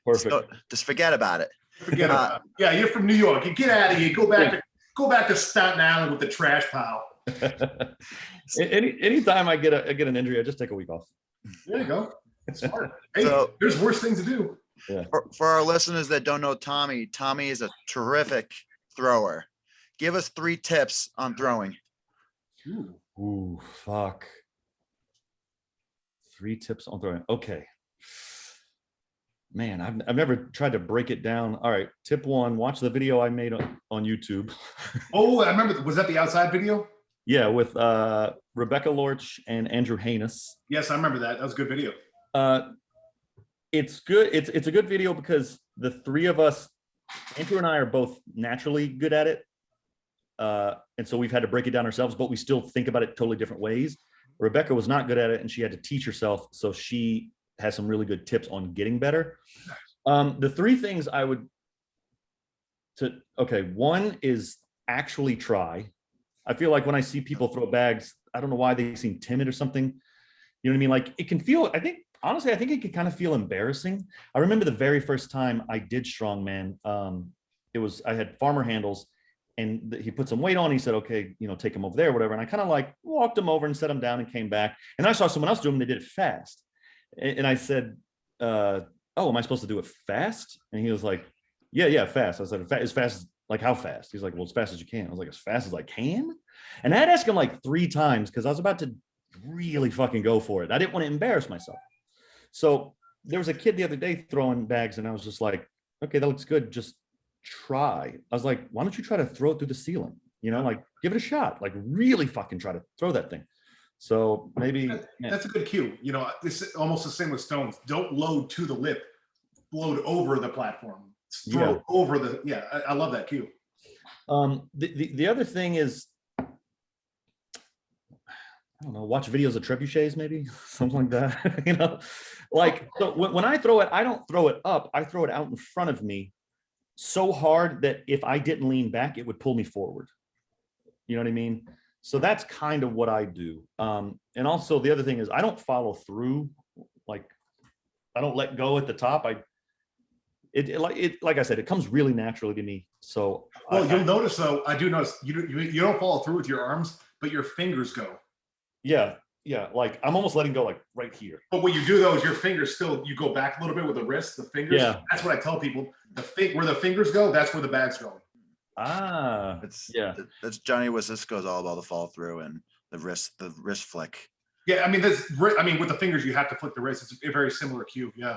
Perfect. So just forget about it. Forget about it. Yeah, you're from New York. You get out of here. Go back to Staten Island with the trash pile. Anytime I get an injury, I just take a week off. There you go. Smart. Hey, there's worse things to do. Yeah. For our listeners that don't know Tommy is a terrific thrower. Give us 3 tips on throwing. Ooh, fuck. 3 tips on throwing. Okay. Man, I've never tried to break it down. All right. Tip 1, watch the video I made on YouTube. Oh, I remember. Was that the outside video? Yeah, with Rebecca Lorch and Andrew Hanus. Yes, I remember that. That was a good video. It's good. It's a good video because the 3 of us, Andrew and I, are both naturally good at it. And so we've had to break it down ourselves, but we still think about it totally different ways. Rebecca was not good at it and she had to teach herself. So she has some really good tips on getting better. The 3 things I would, one is actually try. I feel like when I see people throw bags, I don't know why they seem timid or something. You know what I mean? Like it can feel, I think it can kind of feel embarrassing. I remember the very first time I did strongman, I had farmer handles and he put some weight on. He said, okay, you know, take him over there, whatever. And I kind of like walked him over and set him down and came back. And I saw someone else do them. They did it fast. And I said, oh, am I supposed to do it fast? And he was like, yeah, fast. I said, as fast as, like, how fast? He's like, well, as fast as you can. I was like, as fast as I can? And I had asked him like 3 times because I was about to really fucking go for it. I didn't want to embarrass myself. So there was a kid the other day throwing bags and I was just like, okay, that looks good. Just try. I was like, why don't you try to throw it through the ceiling? You know, like give it a shot, like really fucking try to throw that thing. So maybe that's a good cue. You know, it's almost the same with stones. Don't load to the lip, load over the platform. Throw over the, I love that cue. The other thing is, I don't know, watch videos of trebuchets, maybe something like that. You know, like, so when I throw it, I don't throw it up. I throw it out in front of me so hard that if I didn't lean back, it would pull me forward. You know what I mean? So that's kind of what I do. And also the other thing is I don't follow through. Like I don't let go at the top. Like I said, it comes really naturally to me. So well, you'll notice though, I do notice you don't follow through with your arms, but your fingers go. Yeah. Like I'm almost letting go like right here. But what you do though is your fingers still, you go back a little bit with the wrist, the fingers. Yeah. That's what I tell people. Where the fingers go, that's where the bag's going. That's Johnny Wasisco's all about the follow through and the wrist flick. Yeah, I mean, with the fingers, you have to flick the wrist. It's a very similar cue. Yeah.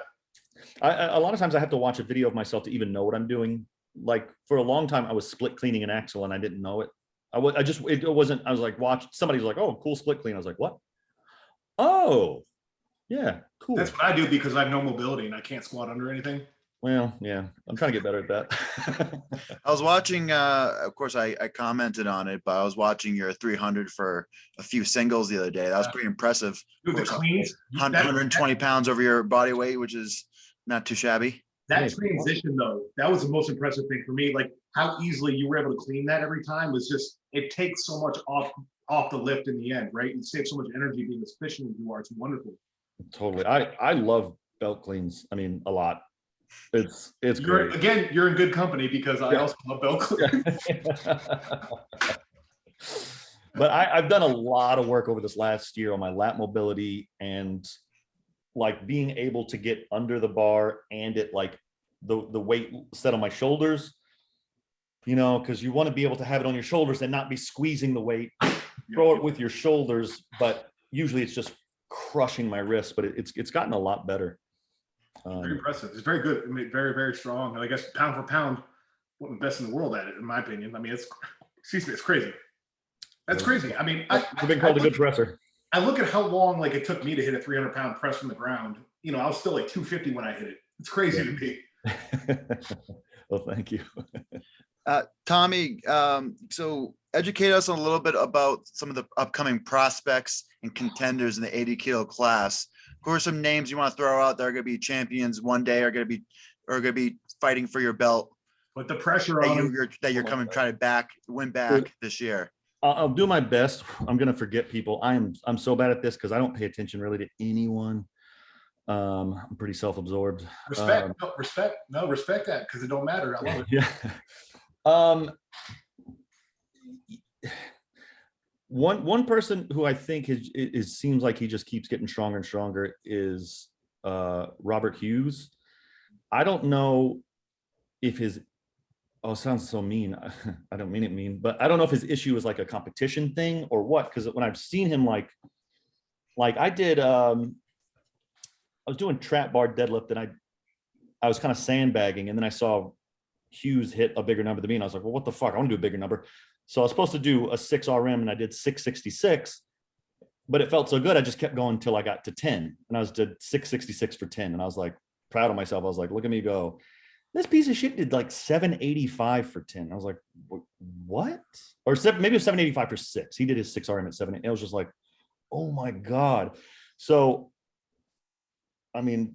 A lot of times I have to watch a video of myself to even know what I'm doing. Like for a long time, I was split cleaning an axle and I didn't know it. I was like, somebody was like, oh, cool split clean. I was like, what? Oh, yeah, cool. That's what I do because I have no mobility and I can't squat under anything. Well, yeah, I'm trying to get better at that. I was watching, of course, I commented on it, but I was watching your 300 for a few singles the other day. That was pretty impressive. Dude, the cleans, 120 pounds over your body weight, which is not too shabby. That transition, though, that was the most impressive thing for me. Like how easily you were able to clean that every time was just, it takes so much off the lift in the end, right? And saves so much energy being as efficient as you are. It's wonderful. Totally. I love belt cleans. I mean, a lot. It's great. Again, you're in good company because I also love belt cleans. But I've done a lot of work over this last year on my lat mobility and like being able to get under the bar and it like the weight set on my shoulders, you know, because you want to be able to have it on your shoulders and not be squeezing the weight, throw it with your shoulders, but usually it's just crushing my wrist, but it's gotten a lot better. Very impressive. It's very good. I mean, very, very strong. And I guess pound for pound, one of the best in the world at it, in my opinion. I mean, it's crazy. That's crazy. I mean, I've been called a good presser. I look at how long like it took me to hit a 300-pound press from the ground. You know, I was still like 250 when I hit it. It's crazy to me. Well, thank you. Tommy, so educate us a little bit about some of the upcoming prospects and contenders in the 80 kilo class. Who are some names you want to throw out that are going to be champions one day, are going to be fighting for your belt? Put the pressure on that you're coming try to win back this year. I'll do my best. I'm going to forget people. I'm so bad at this because I don't pay attention really to anyone. I'm pretty self-absorbed. Respect that because it don't matter. I love it. Yeah. One person who I think seems like he just keeps getting stronger and stronger is Robert Hughes. I don't know if his it sounds so mean. I don't mean it mean, but I don't know if his issue is like a competition thing or what. Because when I've seen him like I did, I was doing trap bar deadlift and I was kind of sandbagging, and then I saw Hughes hit a bigger number than me, and I was like, well, what the fuck? I want to do a bigger number. So I was supposed to do a 6 RM and I did 666, but it felt so good. I just kept going until I got to 10, and I did 666 for 10. And I was like proud of myself. I was like, look at me go. This piece of shit did like 785 for 10. I was like, what? Or maybe it was 785 for 6. He did his 6 RM at 7. It was just like, oh my God. So, I mean,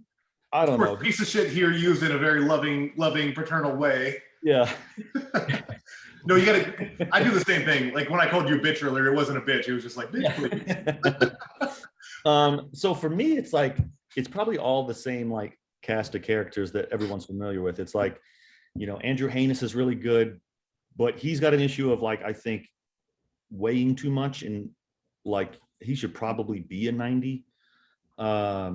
I don't know. Piece of shit here used in a very loving, paternal way. Yeah. No, you gotta, I do the same thing. Like when I called you a bitch earlier, it wasn't a bitch. It was just like, bitch, please. So for me, it's like, it's probably all the same, like, cast of characters that everyone's familiar with. It's like, you know, Andrew Hanus is really good, but he's got an issue of like, I think weighing too much, and like he should probably be a 90. I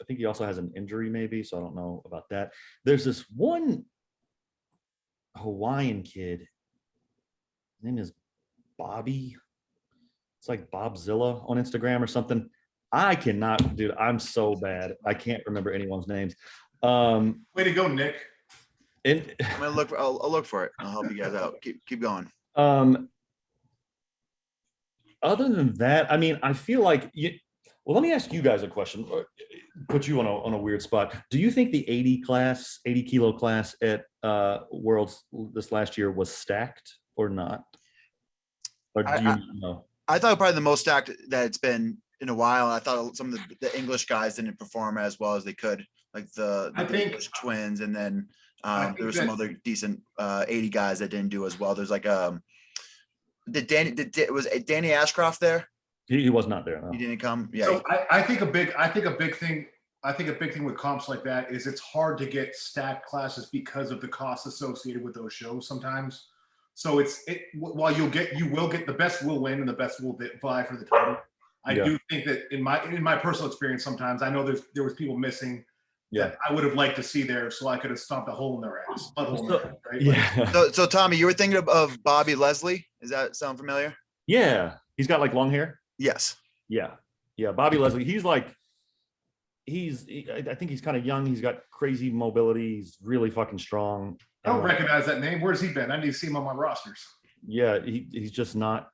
think he also has an injury maybe, so I don't know about that. There's this one Hawaiian kid, his name is Bobby. It's like Bobzilla on Instagram or something. I cannot, dude. I'm so bad. I can't remember anyone's names. Way to go, Nick. And I'm gonna look. I'll look for it. I'll help you guys out. Keep going. Other than that, I mean, I feel like well, let me ask you guys a question. Put you on a weird spot. Do you think the 80 kilo class at Worlds this last year was stacked or not? Or do you know? I thought probably the most stacked that it's been in a while. I thought some of the English guys didn't perform as well as they could, like the English twins, and then there were some other decent 80 guys that didn't do as well. There's like Was Danny Ashcroft there? He was not there. No. He didn't come. Yeah. So I think a big thing with comps like that is it's hard to get stacked classes because of the costs associated with those shows sometimes. So while you will get the best will win and the best will vie for the title. I do think that in my personal experience, sometimes I know there was people missing that I would have liked to see there, so I could have stomped a hole in their ass. Right? Yeah. So Tommy, you were thinking of Bobby Leslie. Does that sound familiar? Yeah. He's got like long hair. Yes. Yeah. Yeah. Bobby Leslie. I think he's kind of young. He's got crazy mobility. He's really fucking strong. I don't recognize that name. Where's he been? I need to see him on my rosters. Yeah. He's just not,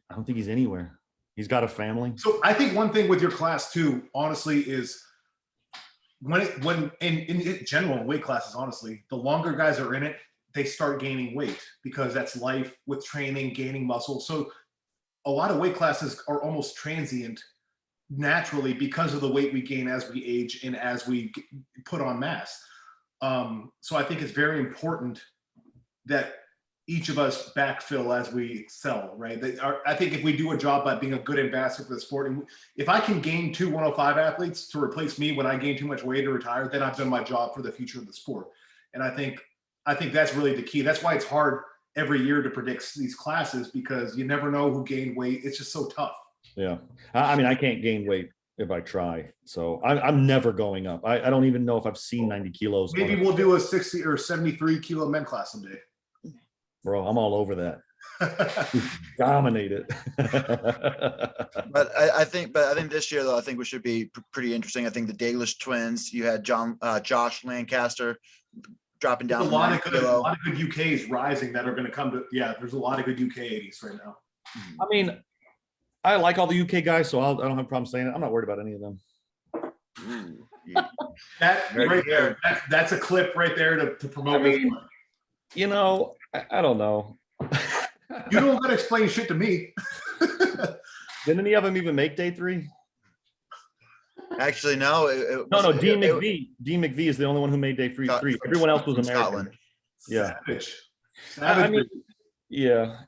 I don't think he's anywhere. He's got a family. So I think one thing with your class too, honestly, is when in general in weight classes, honestly, the longer guys are in it, they start gaining weight because that's life with training, gaining muscle. So a lot of weight classes are almost transient naturally because of the weight we gain as we age and as we put on mass. So I think it's very important that each of us backfill as we excel, right? I think if we do a job by being a good ambassador for the sport, and if I can gain 2 105 athletes to replace me when I gain too much weight or retire, then I've done my job for the future of the sport. And I think that's really the key. That's why it's hard every year to predict these classes, because you never know who gained weight. It's just so tough. Yeah. I mean, I can't gain weight if I try. So I'm never going up. I don't even know if I've seen 90 kilos. Maybe we'll do a 60 or 73 kilo men class someday. Bro, I'm all over that. Dominate it. But I think this year though, I think we should be pretty interesting. I think the Daglish twins. You had Josh Lancaster dropping down. There's a lot of good UKs rising that are going to come to. Yeah, there's a lot of good UK 80s right now. I mean, I like all the UK guys, so I don't have a problem saying it. I'm not worried about any of them. That right there, that's a clip right there to promote. I mean, you know, I don't know. You don't got to explain shit to me. Didn't any of them even make day 3? Actually, no. No. Dean McVie is the only one who made day 3. Everyone else was American. Scotland. Yeah. Savage. I mean, yeah,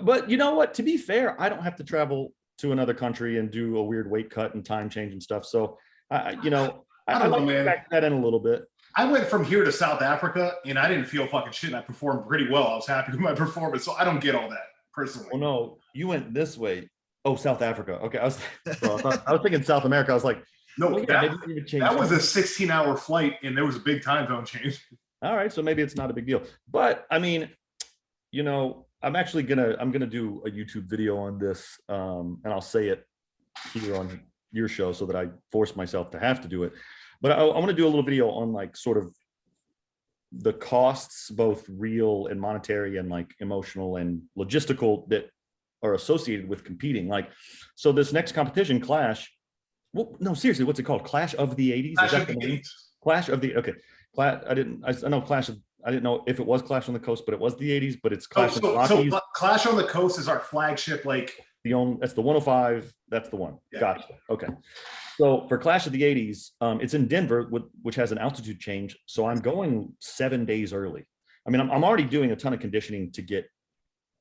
but you know what? To be fair, I don't have to travel to another country and do a weird weight cut and time change and stuff. So, I like to back that in a little bit. I went from here to South Africa and I didn't feel fucking shit. And I performed pretty well. I was happy with my performance. So I don't get all that personally. Well, no, you went this way. Oh, South Africa. Okay. I was thinking South America. I was like, no, well, that was a 16-hour flight and there was a big time zone change. All right. So maybe it's not a big deal, but I mean, you know, I'm gonna do a YouTube video on this, and I'll say it here on your show so that I force myself to have to do it. But I want to do a little video on like sort of the costs, both real and monetary and like emotional and logistical, that are associated with competing. Like, so this next competition, Clash. Well, no, seriously, what's it called? Clash of the 80s? Clash Is that of the the name? 80s. Clash of the, okay. I know Clash of, I didn't know if it was Clash on the Coast, but it was the 80s, but it's Clash of the Rockies. So Clash on the Coast is our flagship, like that's the 105. That's the one. Yeah. Gotcha. Okay. So for Clash of the 80s, it's in Denver, which has an altitude change. So I'm going 7 days early. I mean, I'm already doing a ton of conditioning to get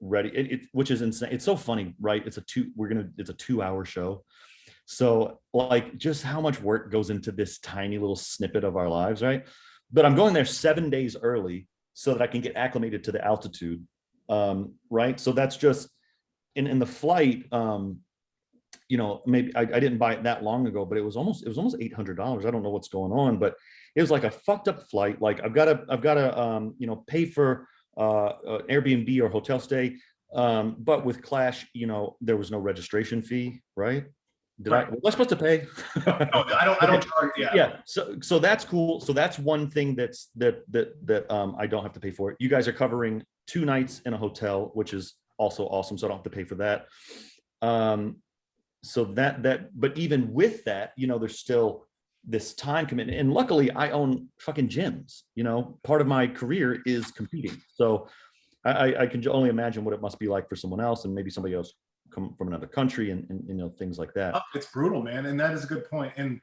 ready, which is insane. It's so funny, right? It's a 2-hour show. So like just how much work goes into this tiny little snippet of our lives, right? But I'm going there 7 days early so that I can get acclimated to the altitude, right? So that's just in the flight. You know, maybe I didn't buy it that long ago, but it was almost $800. I don't know what's going on, but it was like a fucked up flight. Like I've got to you know, pay for Airbnb or hotel stay, but with Clash, you know, there was no registration fee, right? Was I supposed to pay? No, I don't charge. Yeah. So that's cool. So that's one thing that I don't have to pay for. You guys are covering 2 nights in a hotel, which is also awesome. So I don't have to pay for that. So but even with that, you know, there's still this time commitment. And luckily I own fucking gyms, you know, part of my career is competing. So I can only imagine what it must be like for someone else, and maybe somebody else come from another country and you know, things like that. It's brutal, man. And that is a good point. And,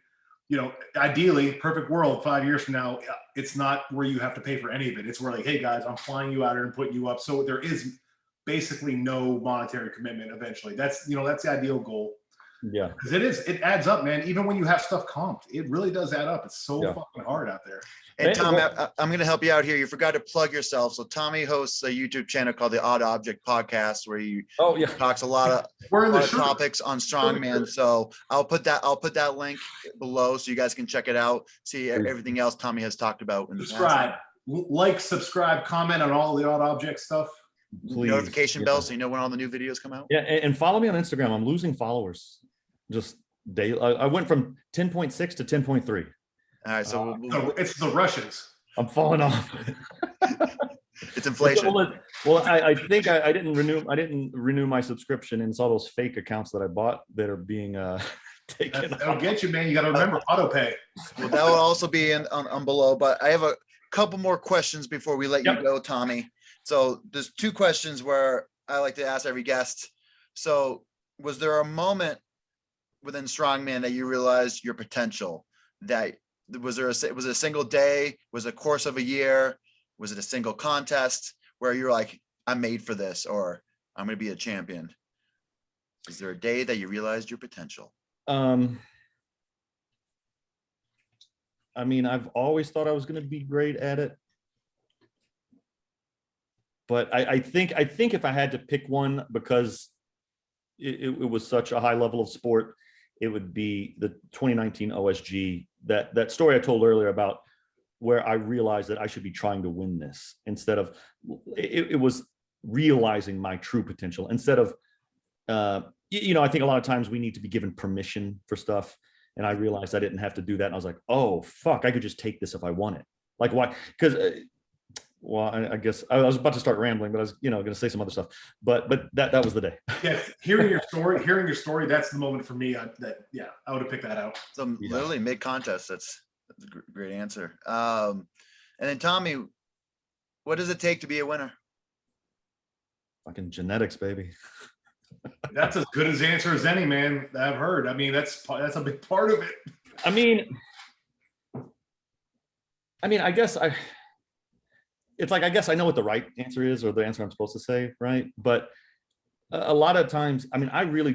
you know, ideally, perfect world, 5 years from now, it's not where you have to pay for any of it. It's where like, hey guys, I'm flying you out here and putting you up. So there is basically no monetary commitment eventually. That's the ideal goal. Yeah. Because it adds up, man. Even when you have stuff comped, it really does add up. It's so fucking hard out there. And Tom, I'm going to help you out here. You forgot to plug yourself. So Tommy hosts a YouTube channel called the Odd Object Podcast, where he talks a lot of topics on strongman. So I'll put that link below so you guys can check it out. See everything else Tommy has talked about. Subscribe, like, subscribe, comment on all the Odd Object stuff. Please. Notification bell so you know when all the new videos come out. Yeah, and follow me on Instagram. I'm losing followers. Just daily. I went from 10.6 to 10.3. All right, so it's the Russians. I'm falling off. It's inflation. Well, I think I didn't renew my subscription, and it's all those fake accounts that I bought that are being taken. That'll get you, man. You got to remember auto pay. Well, that will also be on below. But I have a couple more questions before we let you go, Tommy. So there's two questions where I like to ask every guest. So was there a moment within strongman that you realized your potential? That was it a single day? Was it a course of a year? Was it a single contest where you're like, I'm made for this, or I'm going to be a champion? Is there a day that you realized your potential? I mean, I've always thought I was going to be great at it, but I think if I had to pick one, because it was such a high level of sport, it would be the 2019 OSG, that story I told earlier about where I realized that I should be trying to win this instead of, it was realizing my true potential instead of, I think a lot of times we need to be given permission for stuff. And I realized I didn't have to do that. And I was like, oh, fuck, I could just take this if I want it. Like, why? Because, I guess I was about to start rambling, but I was, going to say some other stuff. But that was the day. Yeah, hearing your story, that's the moment for me. I would have picked that out. So literally mid-contest, that's a great answer. And then Tommy, what does it take to be a winner? Fucking genetics, baby. That's as good as answer as any, man, that I've heard. I mean, that's a big part of it. I mean, I guess I know what the right answer is, or the answer I'm supposed to say, right? But a lot of times, I mean, I really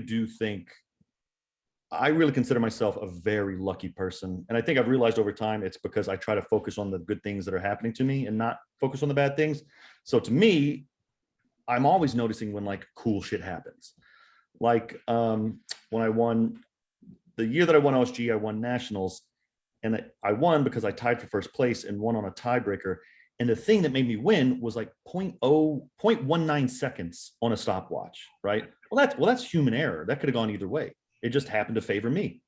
consider myself a very lucky person. And I think I've realized over time, it's because I try to focus on the good things that are happening to me and not focus on the bad things. So to me, I'm always noticing when like cool shit happens. Like when I won, the year that I won OSG, I won nationals, and I won because I tied for first place and won on a tiebreaker. And the thing that made me win was like 0.19 seconds on a stopwatch, right? Well, that's human error. That could have gone either way. It just happened to favor me,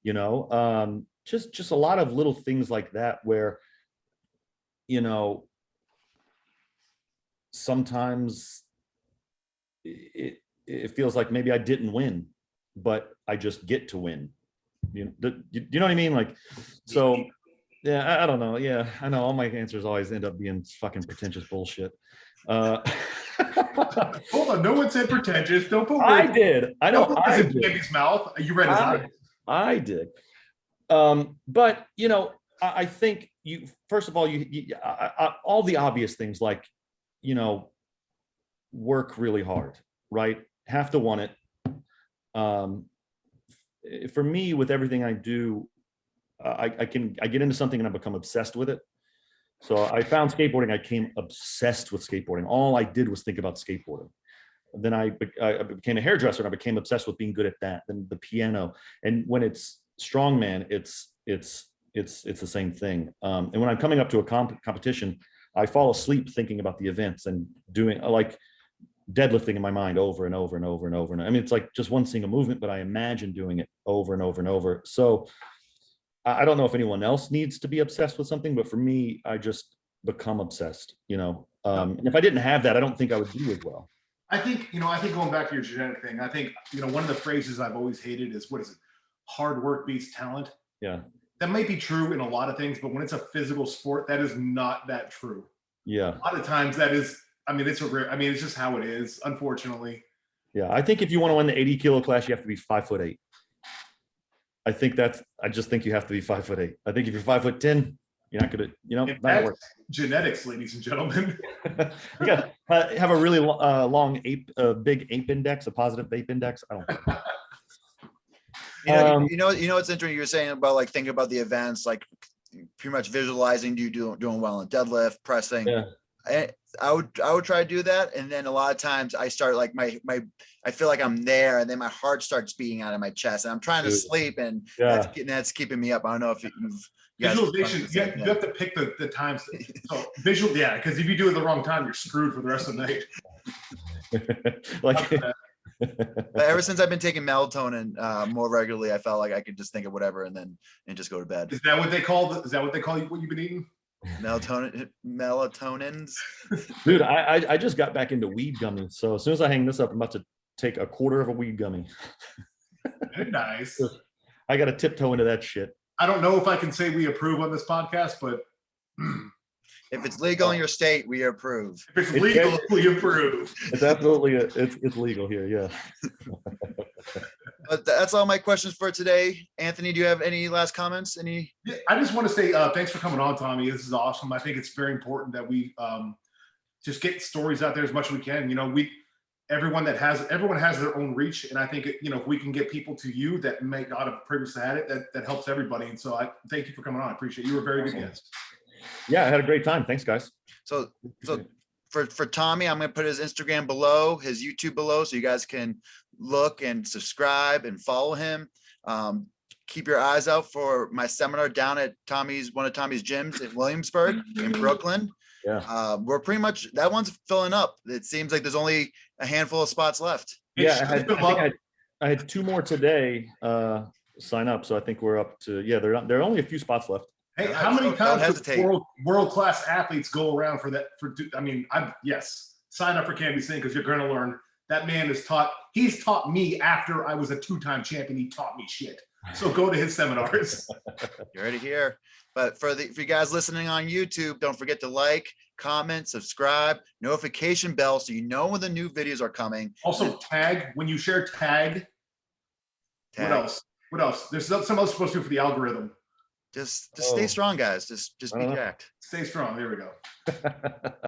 just a lot of little things like that where, sometimes it feels like maybe I didn't win, but I just get to win. You know what I mean? Like, so yeah, I don't know. Yeah, I know all my answers always end up being fucking pretentious bullshit. Hold on, no one said pretentious. Don't put. I did. I know. I did. Baby's mouth. You read his eyes. I did. But I think you. First of all, all the obvious things like, work really hard, right? Have to want it. For me, with everything I do, I get into something and I become obsessed with it. So I found skateboarding. I became obsessed with skateboarding. All I did was think about skateboarding. Then I became a hairdresser and I became obsessed with being good at that. Then the piano. And when it's strongman, it's the same thing. And when I'm coming up to a competition, I fall asleep thinking about the events and doing like deadlifting in my mind over and over and over and over. And I mean, it's like just one single movement, but I imagine doing it over and over and over. So I don't know if anyone else needs to be obsessed with something, but for me, I just become obsessed, and if I didn't have that, I don't think I would do as well. I think going back to your genetic thing, I think, one of the phrases I've always hated is, what is it? Hard work beats talent. Yeah. That might be true in a lot of things, but when it's a physical sport, that is not that true. Yeah. A lot of times that is, it's just how it is, unfortunately. Yeah. I think if you want to win the 80 kilo class, you have to be 5'8". I just think you have to be 5'8". I think if you're 5'10", You're not gonna, not gonna That's work. genetics, ladies and gentlemen. You gotta have a really long big ape index, a positive ape index. I don't know. You know what's interesting. You were saying about like thinking about the events, like pretty much visualizing you doing well in deadlift, pressing. Yeah. I would try to do that, and then a lot of times I start like I feel like I'm there, and then my heart starts beating out of my chest, and I'm trying to sleep, and that's keeping me up. I don't know if Visualization, you have to pick the times. So visual, because if you do it the wrong time, you're screwed for the rest of the night. But ever since I've been taking melatonin more regularly, I felt like I could just think of whatever and just go to bed. Is that what they call what you've been eating? Melatonins. Dude, I just got back into weed gummies. So as soon as I hang this up, I'm about to take a quarter of a weed gummy. Very nice. I got to tiptoe into that shit. I don't know if I can say we approve on this podcast, but if it's legal in your state, we approve. If it's legal, we approve. It's absolutely it's legal here, yeah. But that's all my questions for today. Anthony, do you have any last comments? I just want to say thanks for coming on, Tommy. This is awesome. I think it's very important that we just get stories out there as much as we can. Everyone has their own reach, and I think if we can get people to you that may not have previously had it, that helps everybody. And so I thank you for coming on. I appreciate it. You were a very good guest. Yeah, I had a great time. Thanks, guys. So for Tommy, I'm going to put his Instagram below, his YouTube below, so you guys can look and subscribe and follow him. Keep your eyes out for my seminar down at one of Tommy's gyms in Williamsburg in Brooklyn. Yeah. We're pretty much, that one's filling up. It seems like there's only a handful of spots left. Yeah, I had 2 more today sign up, so I think we're up to there are only a few spots left. Hey, how many times do world-class athletes go around for that? Yes, sign up for Canby Singh because you're going to learn. That man he's taught me after I was a 2-time champion. He taught me shit. So go to his seminars. You're already here. But for you guys listening on YouTube, don't forget to like, comment, subscribe, notification bell so you know when the new videos are coming. Also tag, when you share tag. What else? There's something else supposed to do for the algorithm. Just stay strong, guys. Just be jacked. Stay strong. There we go.